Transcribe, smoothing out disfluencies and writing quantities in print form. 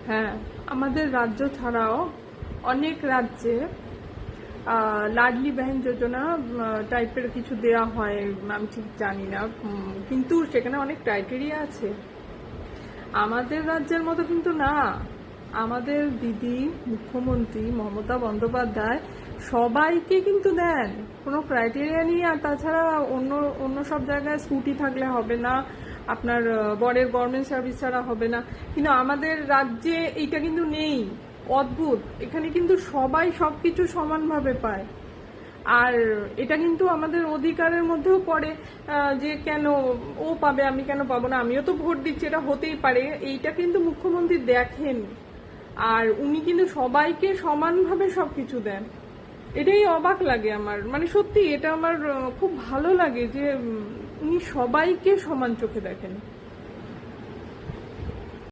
হ্যাঁ, আমাদের রাজ্য ছাড়াও অনেক রাজ্যে লাডলি বহন যোজনা টাইপের কিছু দেয়া হয়, আমি ঠিক জানি না, কিন্তু সেখানে অনেক ক্রাইটেরিয়া আছে। আমাদের রাজ্যের মতো কিন্তু না। আমাদের দিদি মুখ্যমন্ত্রী মমতা বন্দ্যোপাধ্যায় সবাইকে কিন্তু দেন, কোনো ক্রাইটেরিয়া নিয়ে। আর তাছাড়া অন্য অন্য সব জায়গায় স্কুটি থাকলে হবে না, আপনার বরের গভর্নমেন্ট সার্ভিস ছাড়া হবে না, কিন্তু আমাদের রাজ্যে এইটা কিন্তু নেই। অদ্ভুত, এখানে কিন্তু সবাই সবকিছু সমানভাবে পায়। আর এটা কিন্তু আমাদের অধিকারের মধ্যেও পড়ে যে কেন ও পাবে আমি কেন পাবো না, আমিও তো ভোট দিচ্ছি, এটা হতেই পারে। এইটা কিন্তু মুখ্যমন্ত্রী দেখেন, আর উনি কিন্তু সবাইকে সমানভাবে সবকিছু দেন। এটাই অবাক লাগে আমার, মানে সত্যি এটা আমার খুব ভালো লাগে যে উনি সবাইকে সমান চোখে দেখেন।